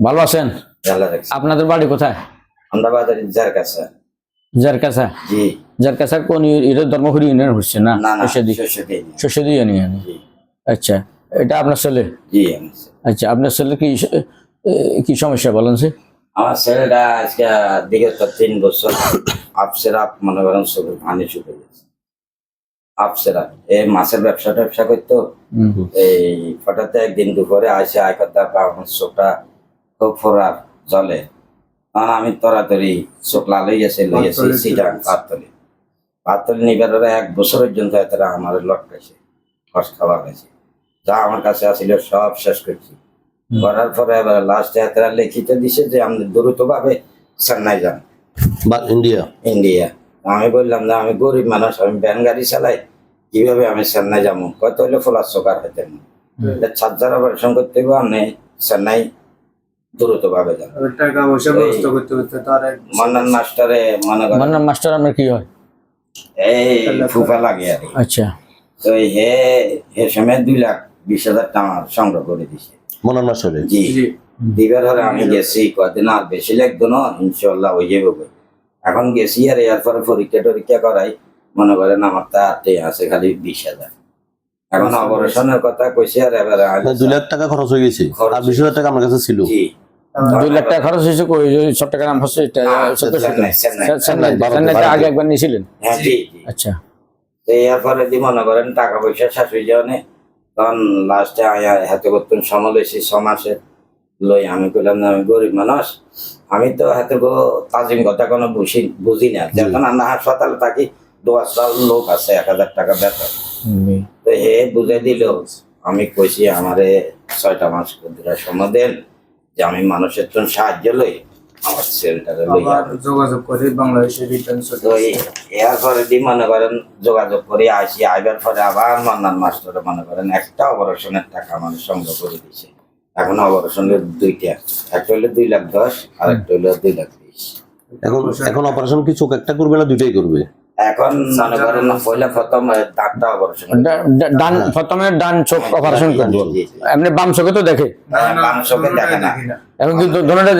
ভালো আছেন? আপনাদের বাড়ি কোথায়? আমরা বাজারে জারকাসা। জারকাসা? জি। জারকাসা কোন ধর্মপুরি ইউনিয়ন হচ্ছে না? শস্যদি ইউনিয়ন। আচ্ছা, এটা আপনার ছেলে? জি। আচ্ছা, আপনার ছেলে কি সমস্যা বলেন? আমার ছেলেটা আজকে বিগত 3 বছর আপসেরা মনে করেন সবুজ পানি শুকে গেছে। আপসেরা এই মাছের ব্যবসা করতো। এই হঠাৎ একদিন দুপুরে আসে আয়কর্তা আমার চোখটা খুব ফোরার জলে, তখন আমি তরাতরি চোখ লাল হয়ে গেছে, লইয়াছি সিটাং পাতলি নিবার 1 বছর পর্যন্ত তারা আমার লটকাইছে, খস খাওয়া গেছে, যা আমার কাছে আসলে সব শেষ করছি। করার পরে এবার লাস্টে তারা লিখিত দিছে যে আপনি দ্রুত ভাবে চেন্নাই যান বা ইন্ডিয়া। আমি বললাম যে আমি গরিব মানুষ, আমি ভ্যান গাড়ি চালাই, কিভাবে আমি চেন্নাই যাবো? কত হইলে ফোলার চোখার হইতেন ছাত্র অপারেশন করতে হবে, আপনি চেন্নাই দ্রুত ভাবে যান। মান্নান মাস্টারে মনে করেন, মান্নান মাস্টার আপনার কি হয়? এই ফুফা লাগে আর। আচ্ছা, তো হে সময় 2,20,000 টাকা সংগ্রহ করে দিছে মান্নান মাস্টারে। জি। দিবার হলে আমি গেছি কদিন, আর বেশি লাগতো না, ইনশাল্লাহ হয়ে যাবে। এখন গেছি আর এরপরে পরীক্ষা করাই, মনে করেন আমার তাতে আছে খালি 20,000। এখন অপারেশনের কথা কইছে, আর এবারে 2 লাখ টাকা খরচ হয়ে গেছে, আর 20,000 টাকা আমার কাছে ছিল। জি। 2 লাখ টাকা খরচ হয়েছে। কই সব টাকা নাম হচ্ছে আগে একবার নিয়েছিলেন? হ্যাঁ, জি। আচ্ছা, তো এরপরে মনে করেন টাকা পয়সা শেষ হয়ে যাওয়া, তখন লাস্টে আয়া হাতে করতেন সময় লইছি 6 মাসে লই। আমি কইলাম না, আমি গরিব মানুষ, আমি তো হাতে তাজিম কথা কোনো বুঝি না। যখন আমরা হাসপাতালে থাকি 2 লোক আছে, 1,000 টাকা বেতন। তো হে বুঝাই দিল। আমি কইছি আমারে 6টা মাস সময় দেন, যে আমি মানুষের জন্য সাহায্য লই, আমার ছেলেটাকে লই যোগাযোগ করে বাংলাদেশে রিটার্ন। তো এরপরে মনে করেন যোগাযোগ করে আসি, আইবার পরে আবার মান্নান মাস্টারে মনে করেন একটা অপারেশনের টাকা আমার সংগ্রহ করে দিছে। এখন অপারেশনের 2টা, একটা হলো 2,10,000 আর একটা হলো 2,20,000। এখন অপারেশন কি চোখ একটা করবে না 2টাই করবে? এখন মনে করেন প্রথম দাঁতটা অপারেশন, ডান প্রথমে ডান চোখ অপারেশন করবো। এমনি বাম চোখে তো দেখে, বাম চোখে দেখে না। এখন কিন্তু দোনোটা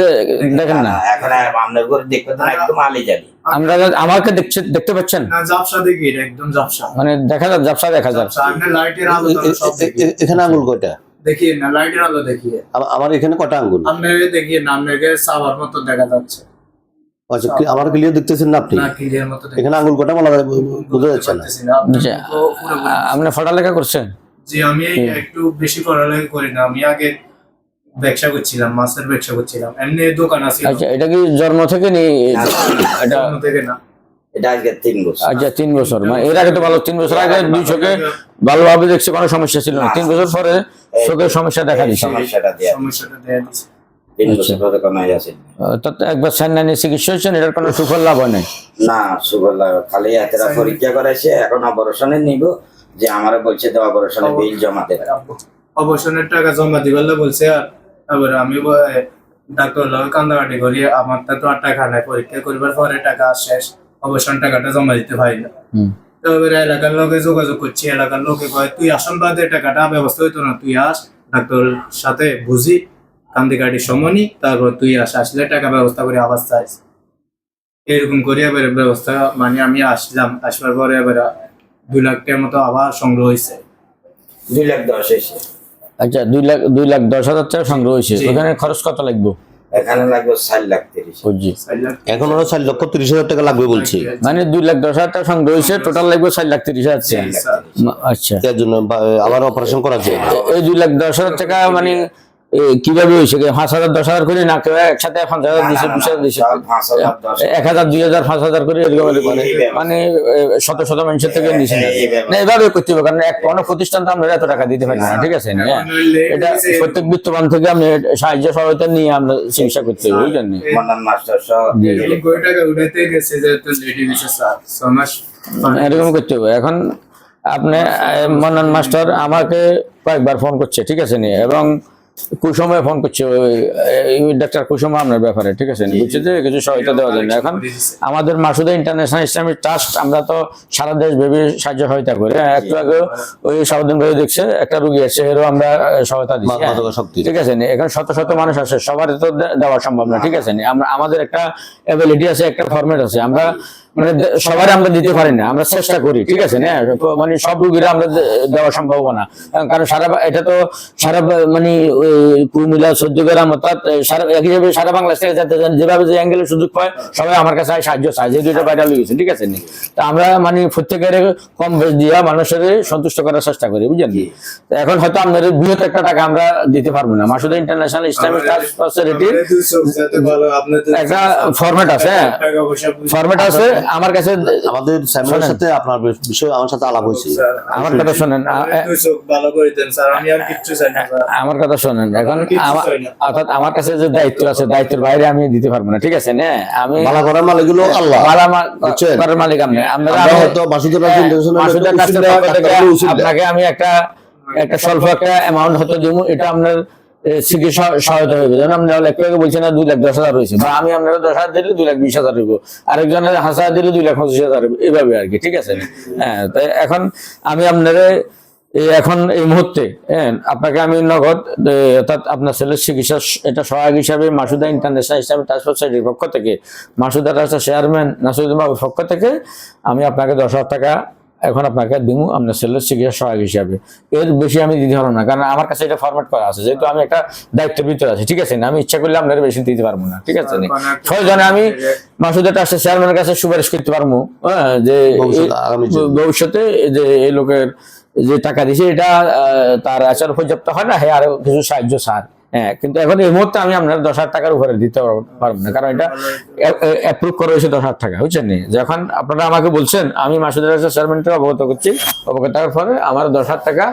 দেখেন না। এখন আপনার করে দেখতে তো একদম আলি যাবি। আমরা আমাকে দেখতে পাচ্ছেন? না, ঝাপসা দেখি, একদম ঝাপসা মানে দেখা যায়, ঝাপসা দেখা যায়। লাইটের আলো এখানে আঙ্গুল কয়টা দেখিয়ে না, লাইটের আলো দেখিয়ে। আমার এখানে কটা আঙ্গুল আপনাকে দেখিয়ে না, আপনাকে সাবার মতো দেখা যাচ্ছে। আচ্ছা, আমার ক্লিয়ার দেখতেছেন না আপনি? না, ক্লিয়ার মতো এখানে আঙ্গুল কটা বলা বোঝা যাচ্ছে না। আপনি পড়ালেখা করছেন? জি, আমি একটু বেশি পড়ালেখা করি না। আমি আগে ব্যবসা করছিলাম, মাছের ব্যবসা করছিলাম, এমনি দোকান আছে। আচ্ছা, এটা কি জন্ম থেকে এটা থেকে না, এটা আজকে 3 বছর। আচ্ছা, 3 বছর। মানে এর আগে তো ভালো, 3 বছর আগে 2 চোখে ভালোভাবে দেখছি, কোনো সমস্যা ছিল না। 3 বছর পরে চোখের সমস্যা দেখা দিচ্ছে। সমস্যাটা দেয়া দিচ্ছে। 3 বছর পরে কোনো আছে একবার চেন্নাই চিকিৎসা হয়েছেন, এটার কোনো সুফল লাভ হয় নাই? না, সুফল লাভ খালি এতটা পরীক্ষা করাইছে। এখন অপারেশনে নিব, যে আমারে বলছে তো অপারেশনে বিল জমা দেবে, অপারেশনের টাকা জমা দিবার বলছে। আর আমি ডাক্তার কান্দাকাটি করি, আমার তো আর টাকা নাই, পরীক্ষা করবার পরে টাকা শেষ, অপারেশন টাকাটা জমা দিতে পারি না। তো এবার এলাকার লোকে যোগাযোগ করছি, এলাকার লোকে কয় তুই আসন বাদে টাকাটা ব্যবস্থা হইতো না, তুই আস ডাক্তার সাথে বুঝি কান্দিকাটির সময় নি, তারপর তুই আসলে টাকা ব্যবস্থা করে আবার চাইস। এরকম করে এবার ব্যবস্থা, মানে আমি আসলাম, আসবার পরে এবার 2 লাখ টাকার মতো আবার সংগ্রহ হয়েছে। 2,10,000 হয়েছে। আচ্ছা, 2,10,000 টাকা সংগ্রহ হয়েছে। ওখানে খরচ কত লাগবে? এখানে লাগবে 4,30,000। এখন ওরা 4,30,000 টাকা লাগবে বলছে। মানে 2,10,000 টাকা সংগ্রহ হয়েছে, টোটাল লাগবে 4,30,000 টাকা। আচ্ছা, এর জন্য আবার অপারেশন করা যায়। এই 2,10,000 টাকা মানে কিভাবে হয়েছে? 5,000 10,000 করে না, কেউ একসাথে 5,000 দিচ্ছে, 20,000 দিচ্ছে, 1,000 2,000 5,000 করে এরকম মানে শত শত মানুষের থেকে নিচ্ছে না। এভাবে করতে হবে, কারণ কোনো প্রতিষ্ঠান তো আমরা এত টাকা দিতে পারি না, ঠিক আছে না? এটা প্রত্যেক বিত্তবান থেকে আমি সাহায্য সহায়তা নিয়ে আমরা চিকিৎসা করতে হবে, বুঝলেন? এরকম করতে হবে। এখন আপনি মান্নান মাস্টার আমাকে কয়েকবার ফোন করছে, ঠিক আছে নি, এবং কুসময় ফোন করছে ডাক্তার কুসুম আপনার ব্যাপারে, ঠিক আছে, বুঝছে যে কিছু সহায়তা দেওয়ার জন্য। এখন আমাদের মাসুদা ইন্টারন্যাশনাল ইসলামিক ট্রাস্ট, আমরা তো সারা দেশ ব্যাপী সাহায্য সহায়তা করি। একটু আগে ওই সাউদিন ভাই দেখছে একটা রুগী আছে, এরও আমরা সহায়তা দিচ্ছি, ঠিক আছে। এখন শত শত মানুষ আছে, সবার তো দেওয়া সম্ভব না, ঠিক আছে। আমরা আমাদের একটা অ্যাবিলিটি আছে, একটা ফরম্যাট আছে, আমরা মানে সবার আমরা দিতে পারি না, আমরা চেষ্টা করি, ঠিক আছে না। মানে সব রুগীরা আমরা দেওয়া সম্ভব না, কারণ সারা এটা তো সারা মানে কুমিল্লা চৌদ্দগ্রাম অর্থাৎ সারা একইভাবে সারা বাংলাদেশ থেকে যেভাবে যে অ্যাঙ্গেলের সুযোগ পায় সবাই আমার কাছে সাহায্য চায়, যে দুইটা বাইরে লেগেছে, ঠিক আছে। তা আমরা মানে প্রত্যেকের কম বেশ দিয়া মানুষের সন্তুষ্ট করার চেষ্টা করি, বুঝলেন। এখন হয়তো আপনাদের বৃহৎ একটা টাকা আমরা দিতে পারবো না। মাসুদা ইন্টারন্যাশনাল ইসলামিক ট্রাস্ট ফ্যাসিলিটির একটা ফরম্যাট আছে, ফরম্যাট আছে আমার কাছে। আমাদের স্যামের সাথে আপনার বিষয় আমার সাথে আলাপ হয়েছে। আমার কথা শোনেন, আমার কথা শোনেন। এখন অর্থাৎ আমার কাছে যে দায়িত্ব আছে, দায়িত্বের বাইরে আমি দিতে পারবো না, ঠিক আছে না। আমি ভালো করার মালিক হলো আল্লাহ, করার মালিক আমি। আমরা হয়তো মাসুদের আপনাকে আমি একটা স্বল্প একটা অ্যামাউন্ট হয়তো দিব, এটা আপনার চিকিৎসা সহায়তা হইবে। যেমন আপনি একটু আগে বলছেন না 2,10,000 হয়েছে, বা আমি আপনারা 10,000 দিলে 2,20,000 হইব, আরেকজনের 1,000 দিলে 2,25,000 হইব, এইভাবে আর কি, ঠিক আছে। হ্যাঁ, তাই এখন আমি আপনারা এখন এই মুহূর্তে আপনাকে আমি নগদ অর্থাৎ আপনার ছেলের চিকিৎসা এটা সহায়ক হিসাবে মাসুদা ইন্টারন্যাশনাল ইসলামিক ট্রাস্ট সোসাইটির পক্ষ থেকে, মাসুদা ট্রাস্টের চেয়ারম্যান নাসিরুদ্দিন বাবুর পক্ষ থেকে আমি আপনাকে 10,000 টাকা এখন আপনাকে দিব আপনার ছেলের চিকিৎসা সহায়ক হিসাবে। এর বেশি আমি দিতে পারবো না, কারণ আমার কাছে এটা ফরম্যাট করা আছে, যেহেতু আমি একটা দায়িত্বের ভিতরে আছি, ঠিক আছে না। আমি ইচ্ছা করলে আপনার বেশি দিতে পারবো না, ঠিক আছে। প্রয়োজনে আমি মাসুদা ট্রাস্টের চেয়ারম্যানের কাছে সুপারিশ করতে পারবো যে ভবিষ্যতে যে এই লোকের যে টাকা দিছে এটা তার আচার পর্যাপ্ত হয় না, হ্যাঁ আরো কিছু সাহায্য স্যার। হ্যাঁ, কিন্তু এখন এই মুহূর্তে আমি আপনার 10,000 টাকার উপরে দিতে পারবো না, কারণ এটা অ্যাপ্রুভ করা হয়েছে 10,000 টাকা, বুঝছেন। যখন আপনারা আমাকে বলছেন, আমি মাসুদের চেয়ারম্যানকে অবগত করছি, অবগত করার পরে আমার 10,000 টাকা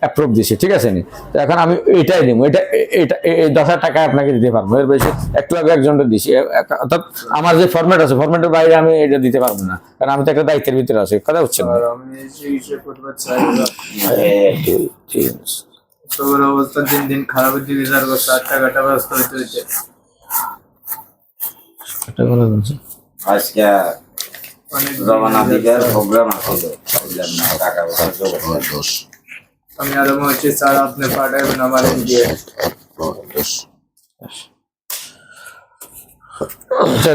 অ্যাপ্রুভ দিছি, ঠিক আছে। তো এখন আমি এটাই দিব, এটা এই 10,000 টাকা আপনাকে দিতে পারবো, এর বেশি একটু আগে একজনটা দিছি। অর্থাৎ আমার যে ফরম্যাট আছে, ফরম্যাটের বাইরে আমি এটা দিতে পারবো না, কারণ আমি তো একটা দায়িত্বের ভিতরে আছি, কথা হচ্ছে না। অবস্থা দিন দিন খারাপের দিকে যার করছে, টাকাটা ব্যস্ত হইতে হইতে আজকে রবানা দিকের প্রোগ্রাম আছে, টাকা পয়সা আমি আরো বলছি স্যার আপনি পাঠাবেন আমার দিয়ে।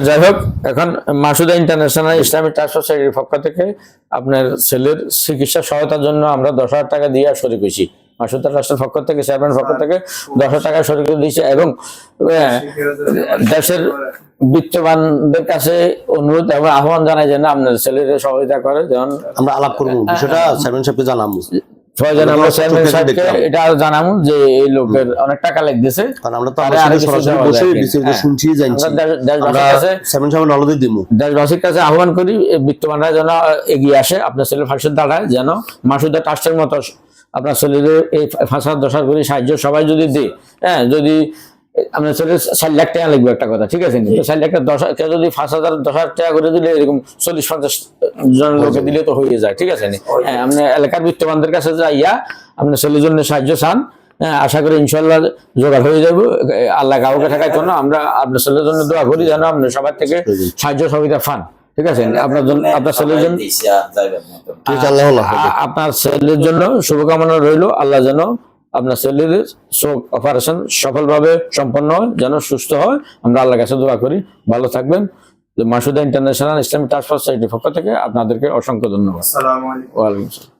যাই হোক, এখন মাসুদা ইন্টারন্যাশনাল ইসলামিক ট্রাস্ট সোসাইটির পক্ষ থেকে আপনার ছেলের চিকিৎসা সহায়তার জন্য আমরা 10,000 টাকা দিয়ে শরিক হয়েছি। মাসুদা ট্রাস্টের পক্ষ থেকে, চেয়ারম্যান পক্ষ থেকে 10,000 টাকা শরিক দিয়েছে, এবং দেশের বিত্তবানদের কাছে অনুরোধ এবং আহ্বান জানাই যেন আপনার ছেলের সহযোগিতা করে। যেমন আমরা আলাপ করবো, বিষয়টা চেয়ারম্যান সাহেবকে জানাবো, আমরা চেয়ারম্যান সাহেবকে এটা জানাবো যে এই লোকের অনেক টাকা লাগতেছে, কারণ আমরা তো সরাসরি বসে বিস্তারিত শুনছি, জানছি, আমরা চেয়ারম্যান সাহেব নলেজ দিব। দেশবাসীর কাছে আহ্বান করি, বিত্তবানরা যেন এগিয়ে আসে আপনার ছেলের ফাঁসের দাঁড়ায়, যেন মাসুদা ট্রাস্টের মতো আপনার ছেলের এই 5,000-10,000 করে সাহায্য সবাই যদি দেয়। হ্যাঁ, যদি আপনার ছেলে 4 লাখ টাকা লাগবে একটা কথা, ঠিক আছে। 4 লাখ টাকা 10,000 যদি 5,000-10,000 টাকা করে দিলে এরকম 40-50 জন লোকে দিলে তো হয়ে যায়, ঠিক আছে। হ্যাঁ, আপনি এলাকার বিত্তবানদের কাছে যাইয়া আপনার ছেলের জন্য সাহায্য চান, হ্যাঁ, আশা করি ইনশাল্লাহ জোগাড় হয়ে যাবো। আল্লাহ কাউকে ঠেকার জন্য আমরা আপনার ছেলের জন্য দোয়া করি, যেন আপনি সবার থেকে সাহায্য সহযোগিতা পান, ঠিক আছে। আপনার জন্য, আপনার ছেলের জন্য, আপনার ছেলের জন্য শুভকামনা রইল। আল্লাহ যেন আপনার ছেলের চোখ অপারেশন সফলভাবে সম্পন্ন হয়, যেন সুস্থ হয়, আমরা আল্লাহর কাছে দোয়া করি। ভালো থাকবেন। মাসুদা ইন্টারন্যাশনাল ইসলামিক ট্রাস্ট সোসাইটির পক্ষ থেকে আপনাদেরকে অসংখ্য ধন্যবাদ। আসসালামু আলাইকুম। ওয়ালাইকুম আসসালাম।